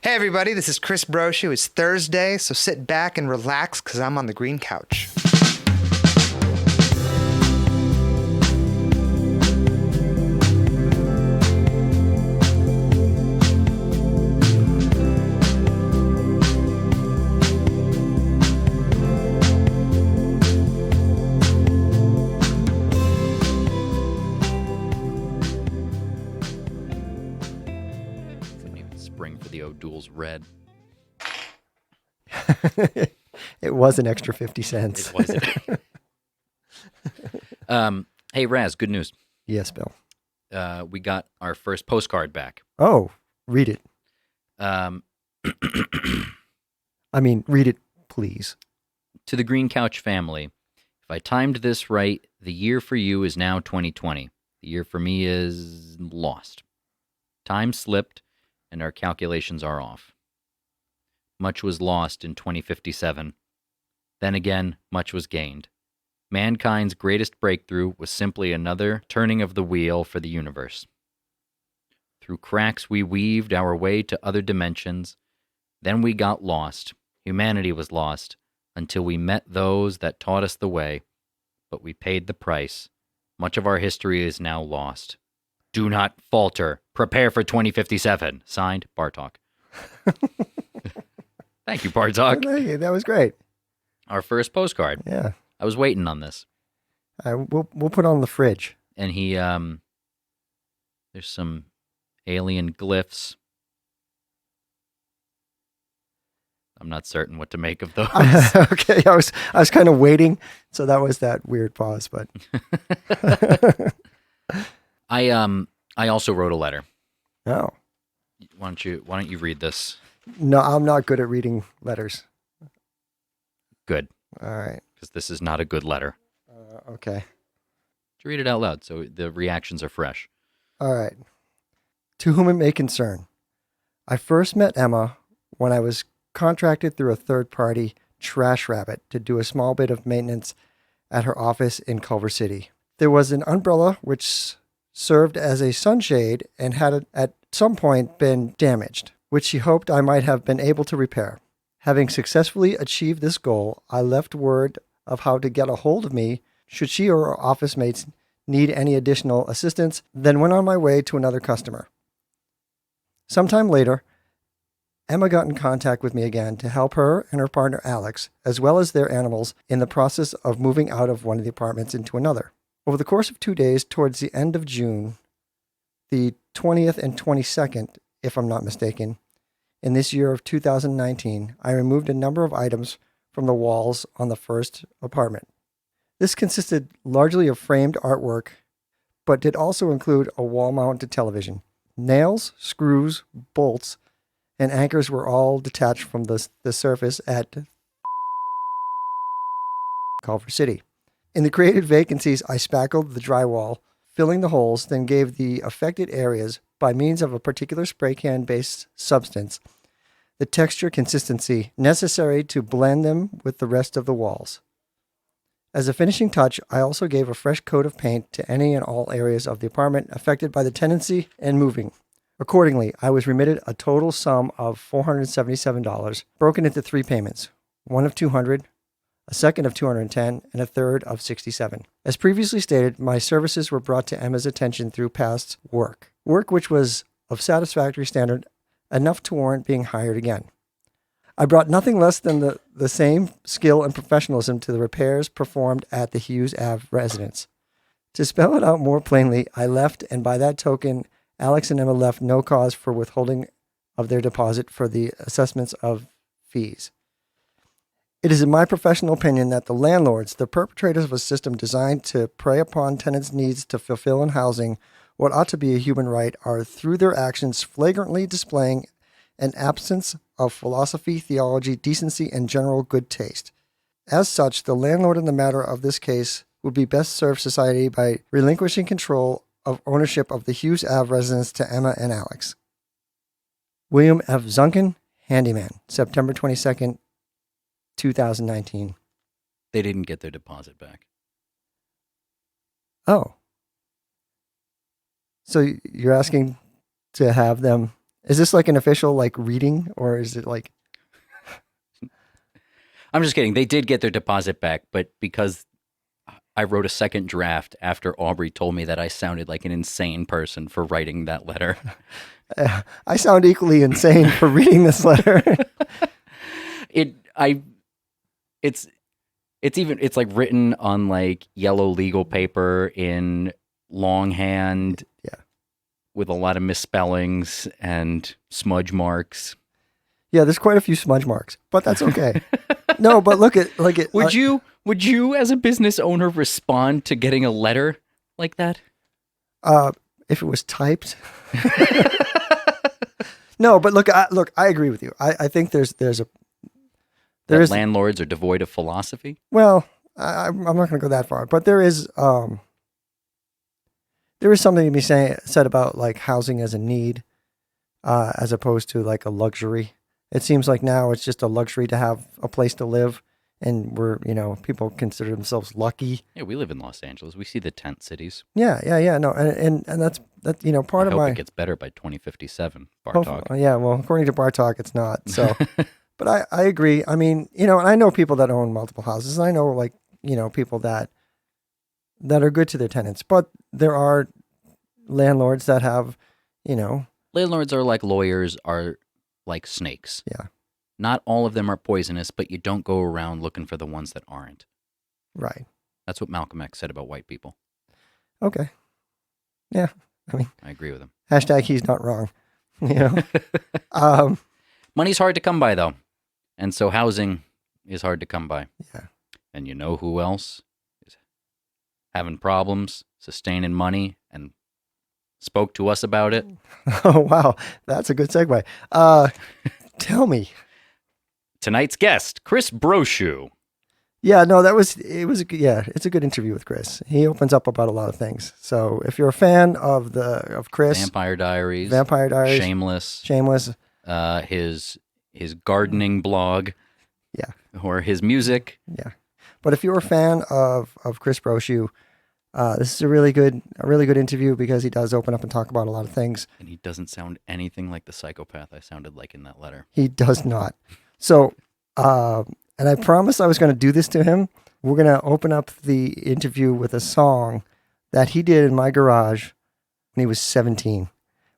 Hey everybody, this is Chris Brochù. It's Thursday, so sit back and relax because I'm on the green couch. O'Doul's red. It was an extra 50 cents. It was. Hey, Raz, good news. Yes, Bill. We got our first postcard back. Oh, read it. Read it, please. To the Green Couch family, if I timed this right, the year for you is now 2020. The year for me is lost. Time slipped, and our calculations are off. Much was lost in 2057. Then again, much was gained. Mankind's greatest breakthrough was simply another turning of the wheel for the universe. Through cracks we weaved our way to other dimensions. Then we got lost. Humanity was lost until we met those that taught us the way. But we paid the price. Much of our history is now lost. Do not falter. Prepare for 2057. Signed, BbartokK. Thank you, BbartokK. Thank you. That was great. Our first postcard. Yeah. I was waiting on this. We'll put it on the fridge. And he, there's some alien glyphs. I'm not certain what to make of those. Okay, I was kind of waiting, so that was that weird pause, but I also wrote a letter. Oh. Why don't you read this? No, I'm not good at reading letters. Good. All right. Because this is not a good letter. Okay. To read it out loud so the reactions are fresh. All right. To whom it may concern. I first met Emma when I was contracted through a third-party trash rabbit to do a small bit of maintenance at her office in Culver City. There was an umbrella which served as a sunshade and had at some point been damaged, which she hoped I might have been able to repair. Having successfully achieved this goal, I left word of how to get a hold of me should she or her office mates need any additional assistance, then went on my way to another customer. Sometime later, Emma got in contact with me again to help her and her partner Alex, as well as their animals, in the process of moving out of one of the apartments into another. Over the course of 2 days, towards the end of June, the 20th and 22nd, if I'm not mistaken, in this year of 2019, I removed a number of items from the walls on the first apartment. This consisted largely of framed artwork, but did also include a wall-mounted television. Nails, screws, bolts, and anchors were all detached from the surface at Culver City. In the created vacancies, I spackled the drywall, filling the holes, then gave the affected areas, by means of a particular spray can-based substance, the texture consistency necessary to blend them with the rest of the walls. As a finishing touch, I also gave a fresh coat of paint to any and all areas of the apartment affected by the tenancy and moving. Accordingly, I was remitted a total sum of $477, broken into 3 payments, one of $200, a second of $210, and a third of $67. As previously stated, my services were brought to Emma's attention through past work which was of satisfactory standard, enough to warrant being hired again. I brought nothing less than the same skill and professionalism to the repairs performed at the Hughes Ave residence. To spell it out more plainly, I left, and by that token, Alex and Emma left no cause for withholding of their deposit for the assessments of fees. It is in my professional opinion that the landlords, the perpetrators of a system designed to prey upon tenants' needs to fulfill in housing what ought to be a human right, are through their actions flagrantly displaying an absence of philosophy, theology, decency, and general good taste. As such, the landlord in the matter of this case would be best serve society by relinquishing control of ownership of the Hughes Ave residence to Emma and Alex. William F. Zunkin, Handyman, September 22nd, 2019. They didn't get their deposit back. Oh. So you're asking to have them Is this like an official like reading, or is it like? I'm just kidding. They did get their deposit back, but because I wrote a second draft after Aubrey told me that I sounded like an insane person for writing that letter. I sound equally insane for reading this letter. It's like written on like yellow legal paper in longhand. Yeah. With a lot of misspellings and smudge marks. Yeah, there's quite a few smudge marks, but that's okay. No, but look at like it. Would you as a business owner respond to getting a letter like that? If it was typed. No, but look, I agree with you. I think there's landlords are devoid of philosophy. Well, I'm not going to go that far, but there is something to be said about like housing as a need, as opposed to like a luxury. It seems like now it's just a luxury to have a place to live, and people consider themselves lucky. Yeah, we live in Los Angeles. We see the tent cities. Yeah. No, and that's part of I my. hope it gets better by 2057. BbartokK. Yeah, well, according to BbartokK, it's not. So, but I agree. I mean, and I know people that own multiple houses. And I know like people that are good to their tenants, but there are landlords that have, Landlords are like lawyers, are like snakes. Yeah. Not all of them are poisonous, but you don't go around looking for the ones that aren't. Right. That's what Malcolm X said about white people. Okay. Yeah. I mean, I agree with him. # he's not wrong. Money's hard to come by, though. And so housing is hard to come by. Yeah. And you know who else is having problems sustaining money and spoke to us about it? Oh, wow. That's a good segue. Tell me. Tonight's guest, CHRIS BROCHU. Yeah, no, it's a good interview with Chris. He opens up about a lot of things. So if you're a fan of Chris, Vampire Diaries, Shameless, his gardening blog, yeah, or his music, yeah. But if you're a fan of CHRIS BROCHU, this is a really good interview because he does open up and talk about a lot of things. And he doesn't sound anything like the psychopath I sounded like in that letter. He does not. So, and I promised I was going to do this to him. We're going to open up the interview with a song that he did in my garage when he was 17.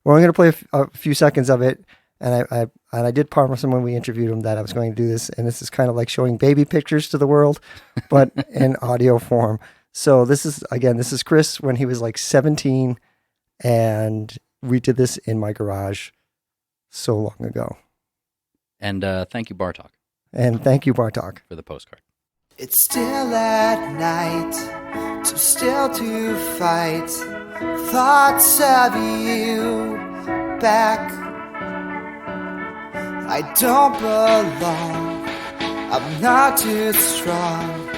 We're only going to play a few seconds of it. And I did promise him when we interviewed him that I was going to do this. And this is kind of like showing baby pictures to the world, but in audio form. So this is Chris when he was like 17, and we did this in my garage so long ago. And thank you, BbartokK. And thank you, BbartokK. For the postcard. It's still at night, too still to fight. Thoughts of you back. I don't belong, I'm not too strong.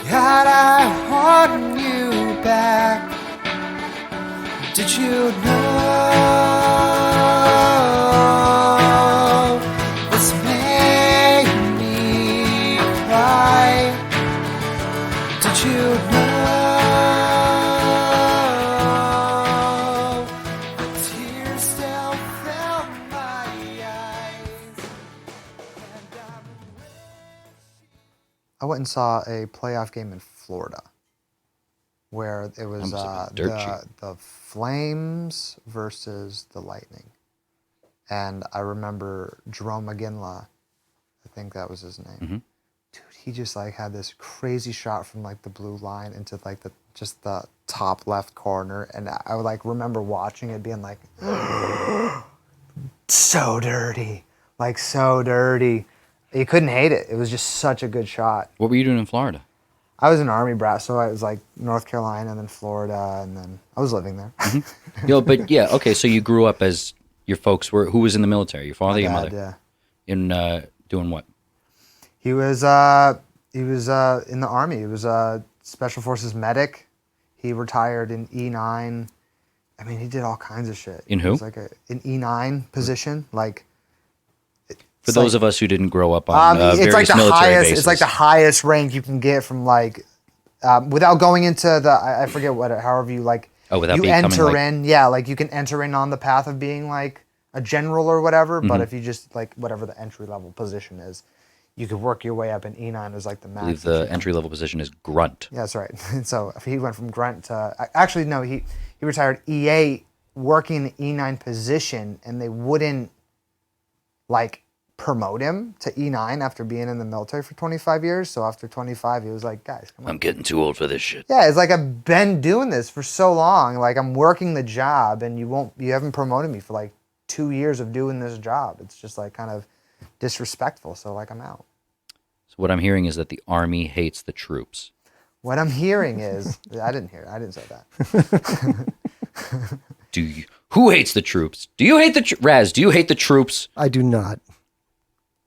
God, I want you back. Did you know this made me cry? Did you know the tears still fill my eyes? I went and saw a playoff game in Florida where it was the Flames versus the Lightning. And I remember Jerome McGinley, I think that was his name. Mm-hmm. Dude, he just like had this crazy shot from like the blue line into like the top left corner. And I would like remember watching it being like, so dirty, like so dirty. You couldn't hate it. It was just such a good shot. What were you doing in Florida? I was an Army brat, so I was like North Carolina and then Florida, and then I was living there. Mm-hmm. Okay, so you grew up as your folks were, who was in the military? Your father, your mother? Yeah. In doing what? He was in the Army. He was a Special Forces medic. He retired in E9. I mean, he did all kinds of shit. In who? He was like an E9 position, like. For those of us who didn't grow up on it's various like the military highest. bases. It's like the highest rank you can get from like, without going into the I forget what however you like. Oh, without you becoming enter like, in, yeah, like you can enter in on the path of being like a general or whatever. But if you just like whatever the entry level position is, you could work your way up. And E9 is like the max. I believe the entry level position is grunt. Yeah, that's right. And so if he went from grunt to actually no, he retired E8 working the E9 position, and they wouldn't like promote him to E9 after being in the military for 25 years. So after 25, he was like, guys, come on. I'm getting too old for this shit. Yeah, it's like I've been doing this for so long. Like I'm working the job, and you haven't promoted me for like 2 years of doing this job. It's just like kind of disrespectful. So like I'm out. So what I'm hearing is that the Army hates the troops. What I'm hearing is, I didn't say that. Who hates the troops? Do you hate the Raz? Do you hate the troops? I do not.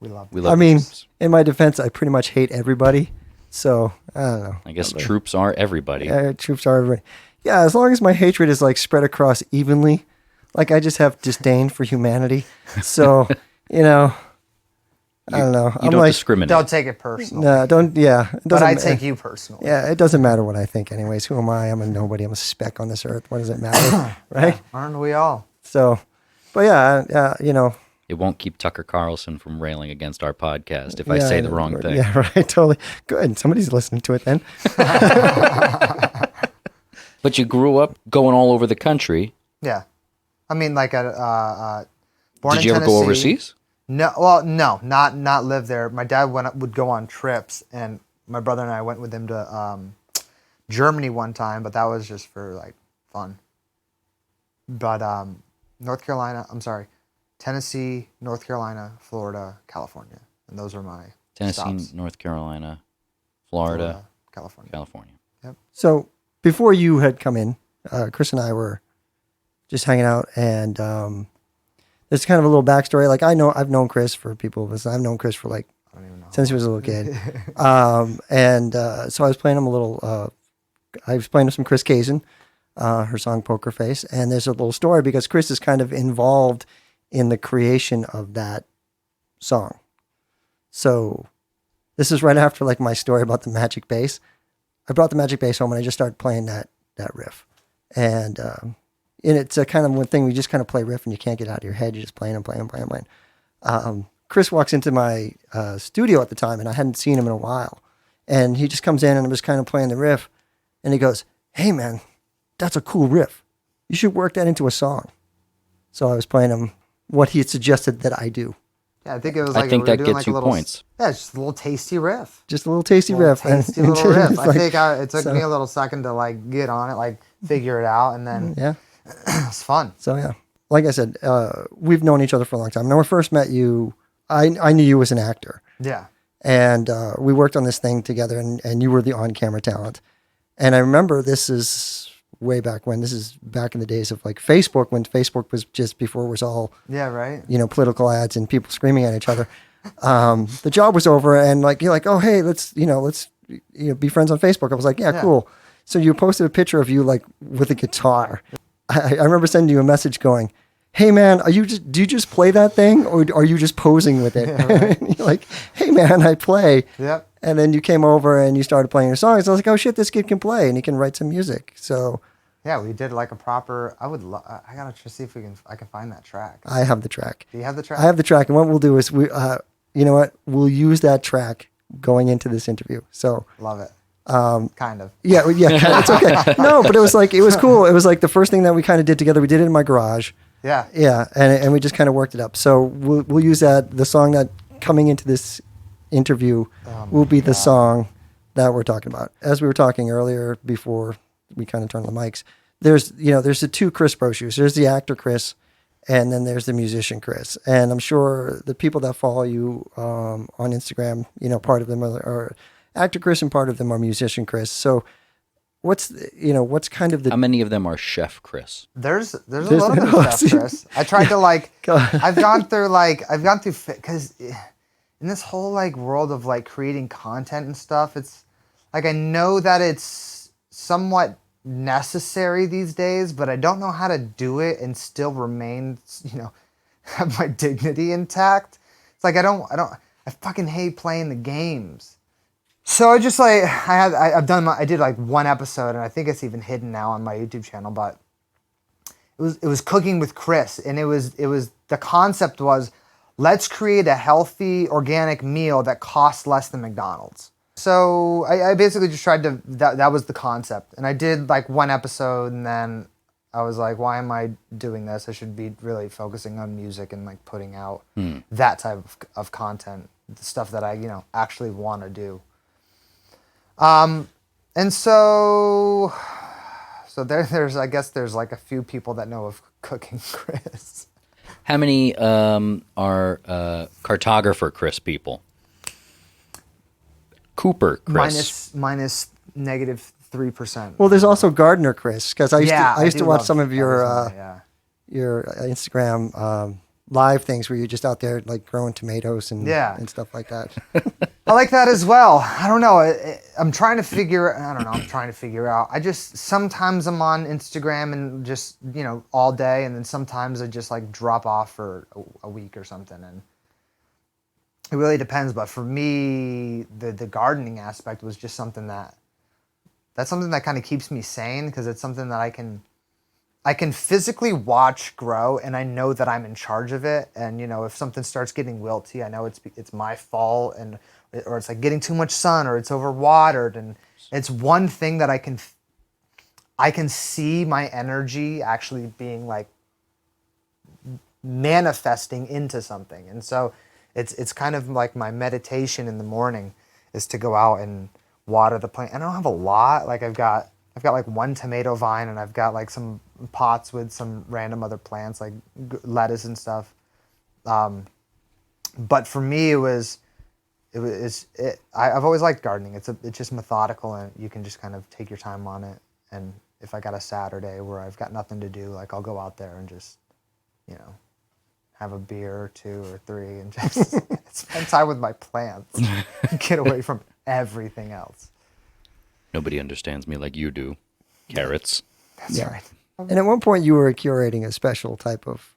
We love I I mean, troops. in my defense, I pretty much hate everybody. So I don't know. I guess troops are everybody. Troops are everybody. Yeah, as long as my hatred is like spread across evenly, like I just have disdain for humanity. So I don't know. You don't discriminate. Don't take it personal. No, don't. Yeah, it But doesn't I take you personally. Yeah, it doesn't matter what I think, anyways. Who am I? I'm a nobody. I'm a speck on this earth. What does it matter, right? Aren't we all? So, but yeah, It won't keep Tucker Carlson from railing against our podcast if I say the wrong thing. Yeah, right. Totally. Good. Somebody's listening to it then. But you grew up going all over the country. Yeah. I mean, like born Did in you ever go Tennessee. overseas? No, well, no, not live there. My dad would go on trips, and my brother and I went with him to Germany one time, but that was just for like fun. But Tennessee, North Carolina, Florida, California, and those are my Tennessee, stops. North Carolina, Florida, California. California. So before you had come in, Chris and I were just hanging out, and there's kind of a little backstory. Like I've known Chris for people. I've known Chris for like I don't even know. since he was a little kid, so I was playing him a little. I was playing him some Chris Kazin, her song "Poker Face," and there's a little story because Chris is kind of involved in the creation of that song. So this is right after like my story about the magic bass. I brought the magic bass home and I just started playing that riff, and it's a kind of one thing we just kind of play riff and you can't get out of your head. You're just playing and playing. Chris walks into my studio at the time, and I hadn't seen him in a while, and he just comes in and I'm just kind of playing the riff, and he goes, "Hey man, that's a cool riff. You should work that into a song." So I was playing him what he had suggested that I do. Yeah, I think it was like I think we were that doing gets like a you little, points. Yeah, it's just a little tasty riff. Just a little tasty riff. Tasty little riff. It's I like- think it took me a little second to like get on it, like figure it out, and then Yeah. it's fun. So yeah, like I said, we've known each other for a long time. When I first met you, I knew you as an actor, Yeah. and we worked on this thing together, and you were the on-camera talent. And I remember this is way back when. This is back in the days of like Facebook, when Facebook was just before it was all Yeah, right. political ads and people screaming at each other. The job was over, and like you're like, oh hey, let's be friends on Facebook. I was like, yeah, cool. So you posted a picture of you like with a guitar. I remember sending you a message going, "Hey man, do you just play that thing, or are you just posing with it?" And you're like, "Hey man, I play." Yep. And then you came over and you started playing your songs. I was like, "Oh shit, this kid can play and he can write some music." So Yeah, we did like a proper. I gotta just see if I can find that track. I have the track. Do you have the track? I have the track, and what we'll do is we'll use that track going into this interview. So Love it. Kind of. yeah, it's okay. No, but it was cool. It was like the first thing that we kind of did together. We did it in my garage. Yeah. Yeah, and we just kind of worked it up. So we'll use that. The song that coming into this interview will be the song that we're talking about. As we were talking earlier before we kind of turned on the mics, there's the two CHRIS Brochus. There's the actor Chris, and then there's the musician Chris. And I'm sure the people that follow you on Instagram, part of them are actor Chris and part of them are musician Chris. So what's kind of the... How many of them are Chef Chris? There's a lot of good stuff, Chris. I tried to I've gone through because in this whole like world of like creating content and stuff, it's like I know that it's somewhat necessary these days, but I don't know how to do it and still remain, have my dignity intact. It's like I fucking hate playing the games. So I just like I did like one episode, and I think it's even hidden now on my YouTube channel, but it was cooking with Chris, and it was the concept was, let's create a healthy organic meal that costs less than McDonald's. So I basically just tried to, that was the concept. And I did like one episode, and then I was like, why am I doing this? I should be really focusing on music and like putting out that type of content, the stuff that I, actually want to do. And so there's, I guess there's like a few people that know of Cooking Chris. How many are cartographer Chris people? Cooper Chris. Minus -3%. Well, there's also Gardener Chris, because I used to watch some of your Instagram live things where you're just out there like growing tomatoes and stuff like that. I like that as well. I don't know. I'm trying to figure out. I just, sometimes I'm on Instagram and just, all day. And then sometimes I just like drop off for a week or something. And it really depends. But for me, the gardening aspect was just something that's something that kind of keeps me sane, because it's something that I can physically watch grow, and I know that I'm in charge of it. And if something starts getting wilty, I know it's my fault, or it's like getting too much sun, or it's overwatered, and it's one thing that I can see my energy actually being like manifesting into something. And so it's kind of like my meditation in the morning is to go out and water the plant. And I don't have a lot. Like I've got like one tomato vine, and I've got like some pots with some random other plants like lettuce and stuff. But for me, I've always liked gardening. It's just methodical, and you can just kind of take your time on it. And if I got a Saturday where I've got nothing to do, like I'll go out there and just, have a beer or 2 or 3 and just spend time with my plants. Get away from everything else. Nobody understands me like you do. Carrots. That's right. And at one point you were curating a special type of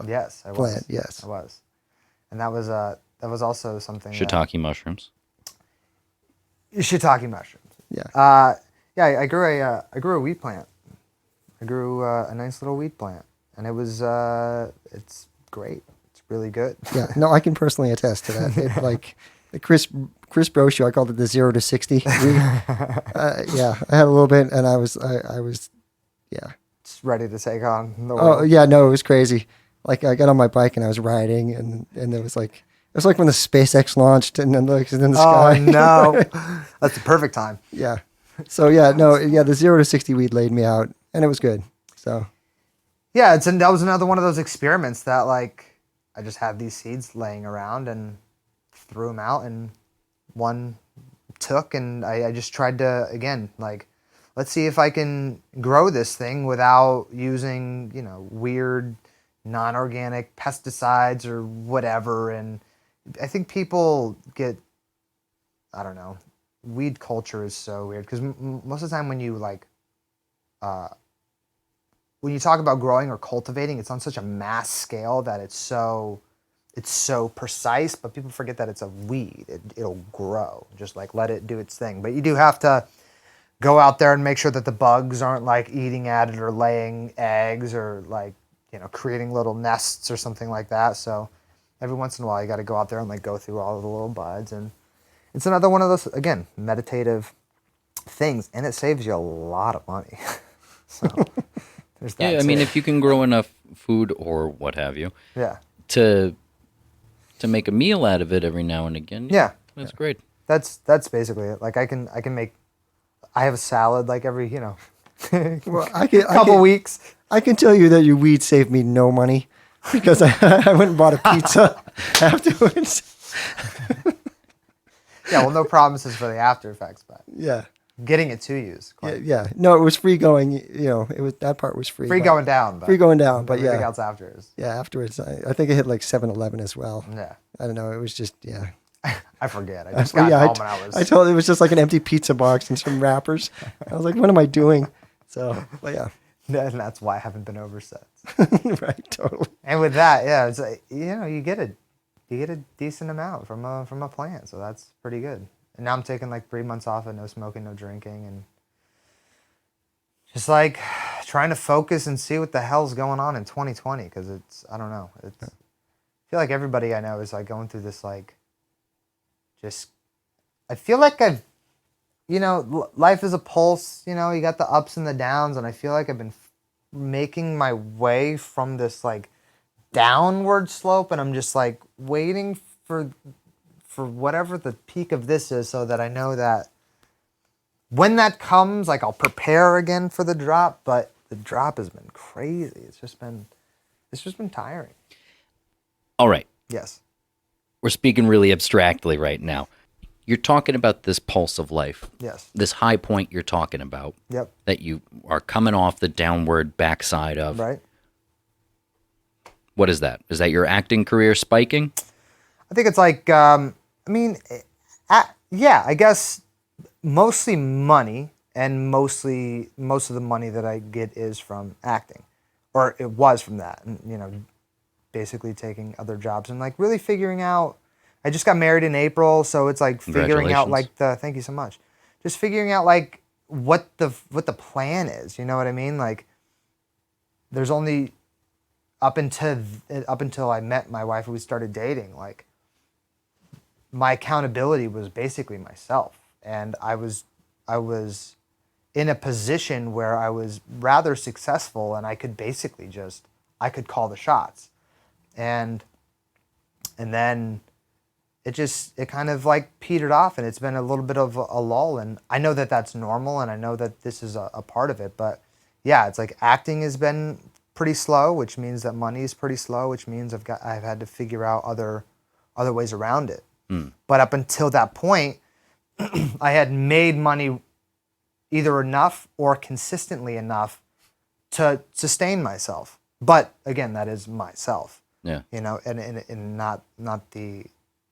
yes, I plant. was. Yes, I was. And that was also something. Shiitake mushrooms. Shiitake mushrooms. Yeah. I grew a wheat plant. I grew a nice little wheat plant, and it was it's great. It's really good. Yeah. No, I can personally attest to that. It, like the CHRIS Brochù, I called it the 0 to 60. Yeah, I had a little bit, and I was Just ready to take on the world. Oh yeah, no, it was crazy. Like I got on my bike and I was riding, and it was like when the SpaceX launched, and then like in the sky. Oh no, that's the perfect time. Yeah. So the 0 to 60 weed laid me out, and it was good. So. Yeah, that was another one of those experiments that like I just had these seeds laying around and threw them out, and one took, and I just tried to, again, like, let's see if I can grow this thing without using, weird non-organic pesticides or whatever. And I think people get, I don't know, weed culture is so weird, because most of the time when you like, when you talk about growing or cultivating, it's on such a mass scale that it's so precise, but people forget that it's a weed. It'll grow. Just like let it do its thing. But you do have to go out there and make sure that the bugs aren't like eating at it or laying eggs or like, creating little nests or something like that. So every once in a while you got to go out there and like go through all of the little buds. And it's another one of those, again, meditative things, and it saves you a lot of money. So there's that. Yeah, I mean, if you can grow enough food or what have you, to make a meal out of it every now and again, that's great. That's basically it. Like I have a salad like every Well, couple weeks. I can tell you that your weed saved me no money, because I went and bought a pizza afterwards. Yeah, well, no promises for the after effects, but Yeah. getting it to you is quite Yeah. No, it was free going. It was, that part was free. free going down. But Free going down, but everything yeah. else after is. Yeah, afterwards, I think I hit like 7-Eleven as well. Yeah. I don't know. It was just, I forget. I just got home and I was. I told it was just like an empty pizza box and some wrappers. I was like, what am I doing? So, but yeah. And that's why I haven't been over since. Right, totally. And with that, yeah, it's like, you get a decent amount from a plant, so that's pretty good. And now I'm taking like 3 months off of no smoking, no drinking, and just like trying to focus and see what the hell's going on in 2020, because I don't know. I feel like everybody I know is like going through this like, just, I feel like life is a pulse, you got the ups and the downs, and I feel like I've been making my way from this like downward slope, and I'm just like waiting for whatever the peak of this is, so that I know that when that comes, like I'll prepare again for the drop. But the drop has been crazy. It's just been tiring. All right. Yes. We're speaking really abstractly right now. You're talking about this pulse of life. Yes. This high point you're talking about. Yep. That you are coming off the downward backside of. Right. What is that? Is that your acting career spiking? I think it's like, I guess mostly money, and most of the money that I get is from acting, or it was from that, and basically taking other jobs and like really figuring out. I just got married in April, so it's like figuring out like thank you so much, just figuring out like what the plan is. You know what I mean? Like, there's only up until I met my wife and we started dating, like my accountability was basically myself. And I was in a position where I was rather successful, and I could basically I could call the shots. And then it kind of like petered off, and it's been a little bit of a lull. And I know that that's normal, and I know that this is a part of it. But yeah, it's like acting has been pretty slow, which means that money is pretty slow, which means I've had to figure out other ways around it. But up until that point, I had made money either enough or consistently enough to sustain myself. But again, that is myself. Yeah. And not the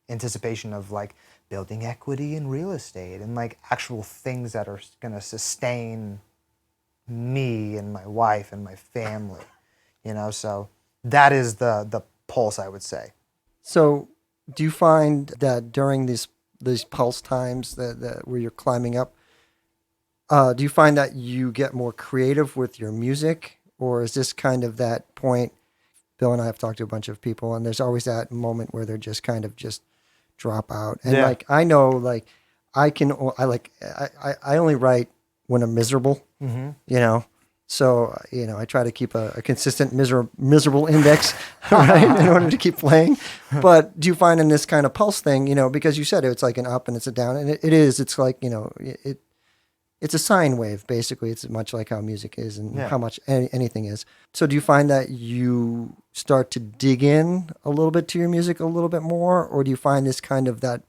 anticipation of like building equity in real estate and like actual things that are going to sustain me and my wife and my family, so that is the pulse, I would say. So do you find that during these pulse times that where you're climbing up, do you find that you get more creative with your music, or is this kind of that point? Bill and I have talked to a bunch of people, and there's always that moment where they're just kind of just drop out. And like, I know, like I only write when I'm miserable, so, I try to keep a consistent miserable index, right, in order to keep playing. But do you find in this kind of pulse thing, because you said it's like an up and it's a down, and it's like, it's a sine wave, basically. It's much like how music is and how much anything is. So do you find that you start to dig in a little bit to your music a little bit more, or do you find this kind of that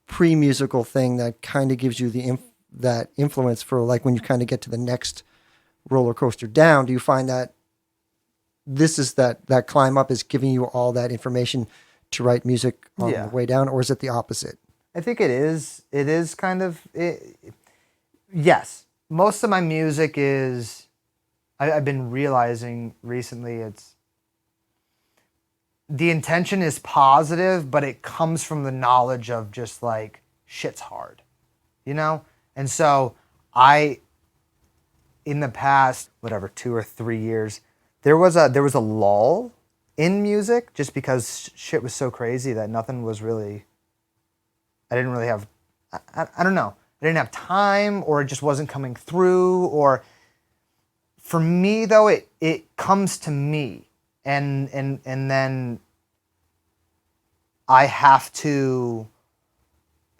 pre-musical thing that kind of gives you that influence for like when you kind of get to the next roller coaster down? Do you find that this is that climb up is giving you all that information to write music on the way down, or is it the opposite? I think it is. It is kind of yes. Most of my music is. I've been realizing recently the intention is positive, but it comes from the knowledge of just like shit's hard, and so in the past, 2 or 3 years, there was a lull in music just because shit was so crazy that nothing was really. I didn't really have. I don't know. I didn't have time, or it just wasn't coming through. Or for me though, it comes to me, and then I have to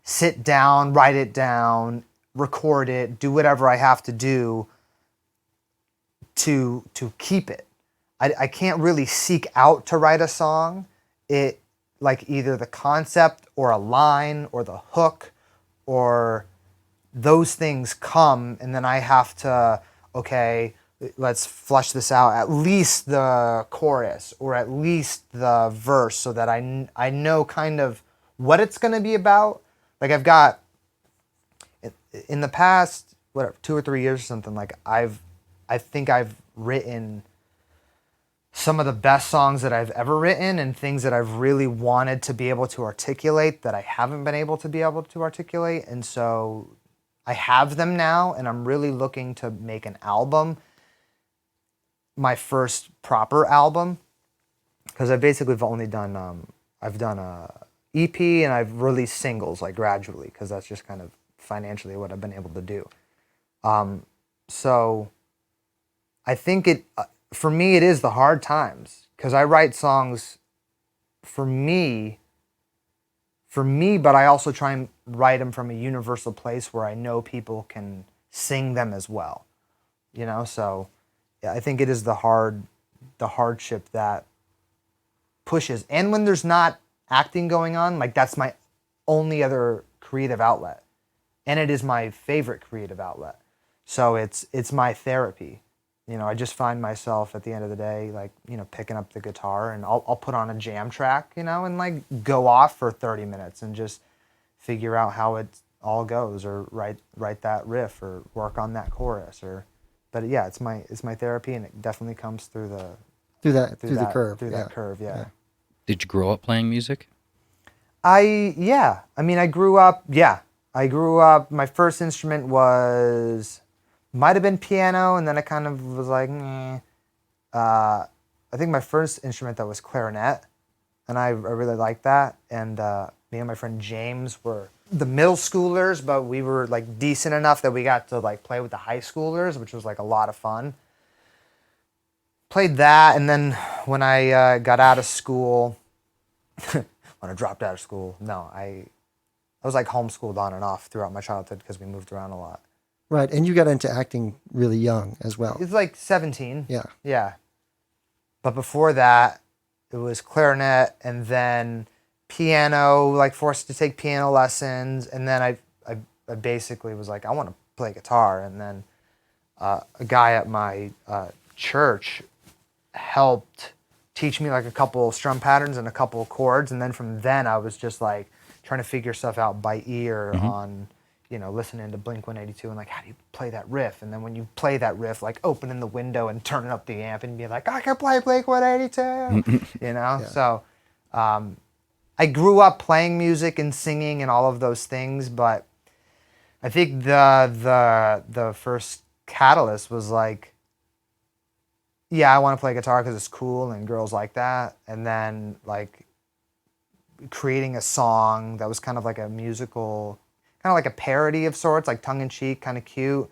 sit down, write it down, record it, do whatever I have to do to keep it. I can't really seek out to write a song. It like either the concept or a line or the hook or those things come, and then I have to, okay, let's flush this out, at least the chorus or at least the verse, so that I know kind of what it's going to be about. Like I've got, in the past, 2 or 3 years or something, like I think I've written some of the best songs that I've ever written, and things that I've really wanted to be able to articulate that I haven't been able to articulate. And so I have them now, and I'm really looking to make an album. my first proper album, because I basically have only done I've done a EP and I've released singles like gradually, because that's just kind of financially what I've been able to do. So I think for me it is the hard times, because I write songs for me, but I also try and write them from a universal place where I know people can sing them as well, you know. So yeah, I think it is the hardship that pushes. And when there's not acting going on, like that's my only other creative outlet, and it is my favorite creative outlet. So it's my therapy. You know, I just find myself at the end of the day, like, you know, picking up the guitar and I'll put on a jam track, you know, and like go off for 30 minutes and just figure out how it all goes, or write that riff or work on that chorus, but yeah, it's my therapy, and it definitely comes through the curve. That curve, yeah. Did you grow up playing music? I mean, I grew up, my first instrument might have been piano, and then I kind of was like, I think my first instrument that was clarinet, and I really liked that. And me and my friend James were the middle schoolers, but we were like decent enough that we got to like play with the high schoolers, which was like a lot of fun. Played that, and then when I got out of school, when I dropped out of school, I was like homeschooled on and off throughout my childhood because we moved around a lot. Right, and you got into acting really young as well. It's like 17. Yeah. Yeah. But before that, it was clarinet, and then piano, like forced to take piano lessons. And then I basically was like, I want to play guitar. And then a guy at my church helped teach me like a couple strum patterns and a couple of chords. And then from then I was just like trying to figure stuff out by ear on, you know, listening to Blink-182 and like, how do you play that riff? And then when you play that riff, like opening the window and turning up the amp and being like, I can play Blink-182, you know? Yeah. So I grew up playing music and singing and all of those things, but I think the first catalyst was like, yeah, I want to play guitar because it's cool and girls like that. And then like creating a song that was kind of like a musical, kind of like a parody of sorts, like tongue-in-cheek, kind of cute.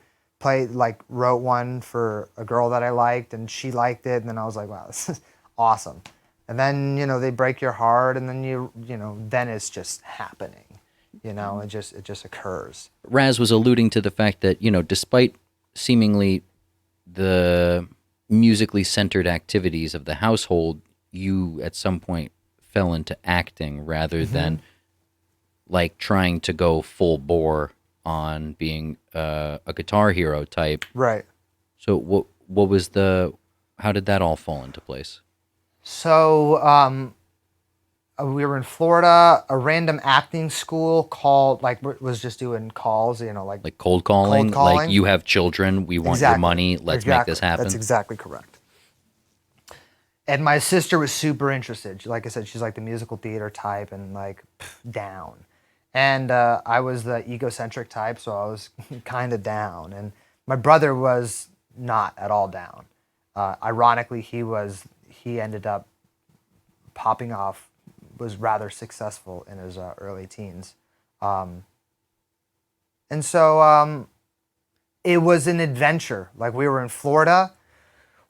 Wrote one for a girl that I liked, and she liked it, and then I was like, wow, this is awesome. And then, you know, they break your heart, and then you know, then it's just happening. You know, it just occurs. Raz was alluding to the fact that, you know, despite seemingly the musically centered activities of the household, you at some point fell into acting rather than like trying to go full bore on being a guitar hero type. Right. So what was how did that all fall into place? So we were in Florida, a random acting school was just doing calls, you know, like cold calling. Cold calling. Like, you have children, we want your money, let's make this happen. That's exactly correct. And my sister was super interested. Like I said, she's like the musical theater type and like down. And I was the egocentric type, so I was kind of down. And my brother was not at all down. Ironically, he ended up popping off, was rather successful in his early teens. And so it was an adventure. Like, we were in Florida.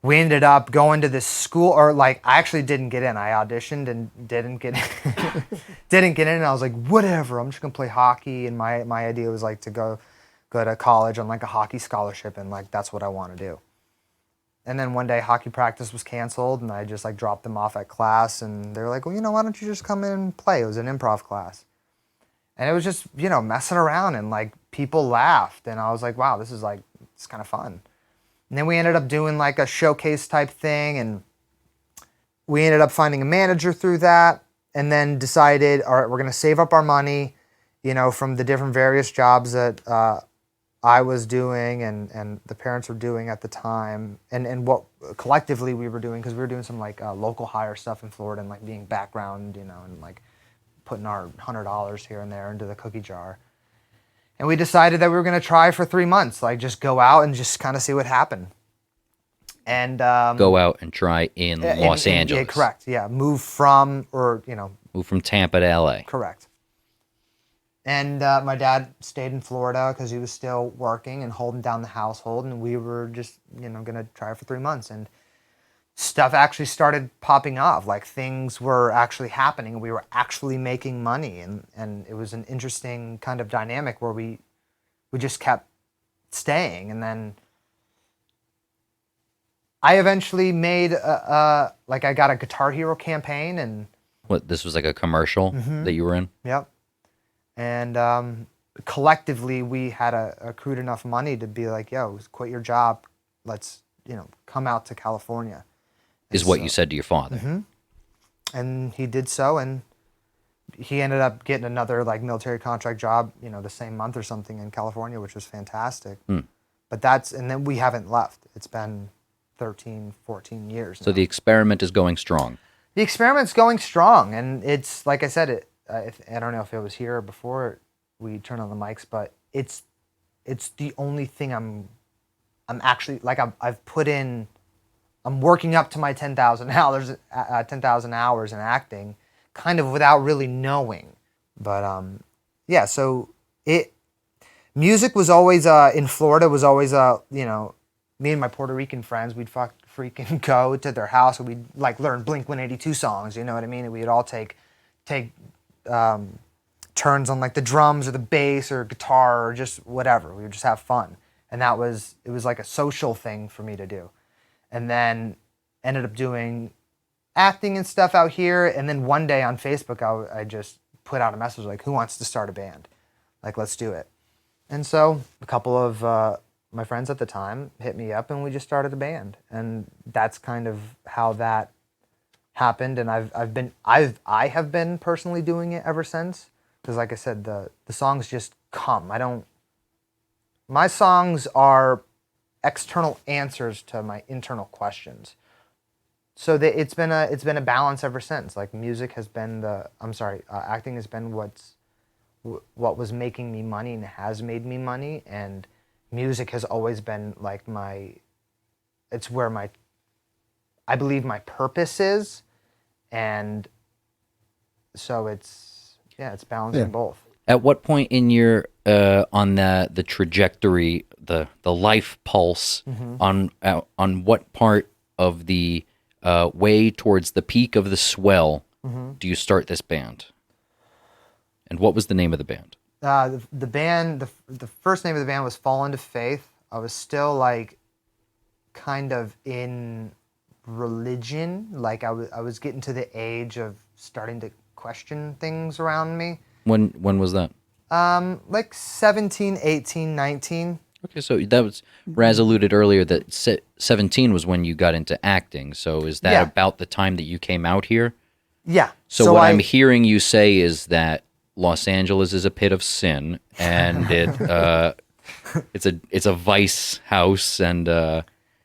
We ended up going to this school, or like, I actually didn't get in. I auditioned and didn't get in. Didn't get in, and I was like, whatever, I'm just gonna play hockey. And my idea was like to go to college on like a hockey scholarship, and like that's what I want to do. And then one day hockey practice was canceled, and I just like dropped them off at class, and they were like, well, you know, why don't you just come in and play? It was an improv class. And it was just, you know, messing around, and like people laughed, and I was like, wow, it's kind of fun. And then we ended up doing like a showcase type thing, and we ended up finding a manager through that, and then decided, all right, we're going to save up our money, you know, from the different various jobs that I was doing and the parents were doing at the time, and what collectively we were doing, because we were doing some like local hire stuff in Florida and like being background, you know, and like putting our $100 here and there into the cookie jar. And we decided that we were going to try for 3 months, like just go out and just kind of see what happened. and Go out and try in Los Angeles. Yeah, correct. Yeah, move from Move from Tampa to LA. Correct. And my dad stayed in Florida because he was still working and holding down the household, and we were just gonna try it for 3 months, and stuff actually started popping off. Like things were actually happening. We were actually making money, and it was an interesting kind of dynamic where we just kept staying. And then I eventually made I got a Guitar Hero campaign, and What, this was like a commercial that you were in? yep. And collectively we had accrued enough money to be like, yo, quit your job, let's come out to California. Is what you said to your father. And he did so, and he ended up getting another like military contract job, the same month or something in California, which was fantastic. But and then we haven't left. It's been 13, 14 years So now. the experiment is going strong. The experiment's going strong, and it's like I said, I don't know if it was here before we turned on the mics, but it's the only thing I'm actually like I've put in. I'm working up to my 10,000 hours in acting, kind of without really knowing. But yeah, so music was always in Florida was always me and my Puerto Rican friends, we'd freaking go to their house and we'd like learn Blink-182 songs, you know what I mean? And we'd all take turns on like the drums or the bass or guitar or just whatever. We would just have fun. And it was like a social thing for me to do. And then ended up doing acting and stuff out here. And then one day on Facebook, I just put out a message like, who wants to start a band? Like, let's do it. And so a couple of my friends at the time hit me up and we just started a band. And that's kind of how that happened. And I have been personally doing it ever since. Because like I said, the songs just come. My songs are external answers to my internal questions. So it's been a balance ever since. Like music has been acting has been what was making me money and has made me money, and music has always been like it's where I believe my purpose is, and so it's balancing both. At what point in your on the trajectory, the life pulse, on what part of the way towards the peak of the swell do you start this band? And what was the name of the band? The band, the first name of the band was Fall Into Faith. I was still like kind of in religion. Like I was getting to the age of starting to question things around me. When was that? Like 17, 18, 19. Okay, so that was, Raz alluded earlier that 17 was when you got into acting. So is that about the time that you came out here? Yeah. So what I'm hearing you say is that Los Angeles is a pit of sin, and it's a vice house, and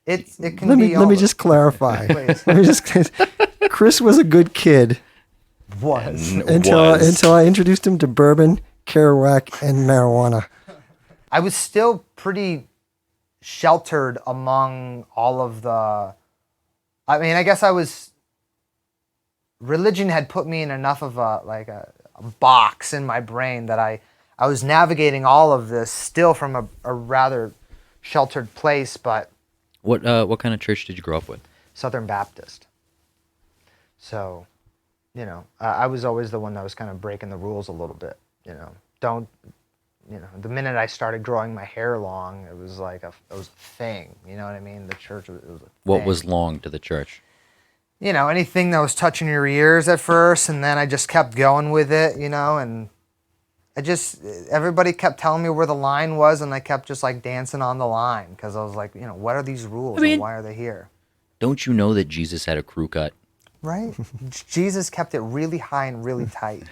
it can let be. Let me just clarify. Chris was a good kid. Until I introduced him to bourbon, Kerouac, and marijuana. I was still pretty sheltered among all of the. I mean, I guess religion had put me in enough of a box in my brain that I was navigating all of this still from a rather sheltered place, but. What kind of church did you grow up with? Southern Baptist. So, I was always the one that was kind of breaking the rules a little bit. The minute I started growing my hair long, it was like it was a thing. You know what I mean? The church was a thing. What was long to the church? Anything that was touching your ears at first, and then I just kept going with it, and everybody kept telling me where the line was, and I kept just like dancing on the line because I was like, what are these rules and why are they here? Don't you know that Jesus had a crew cut? Right? Jesus kept it really high and really tight.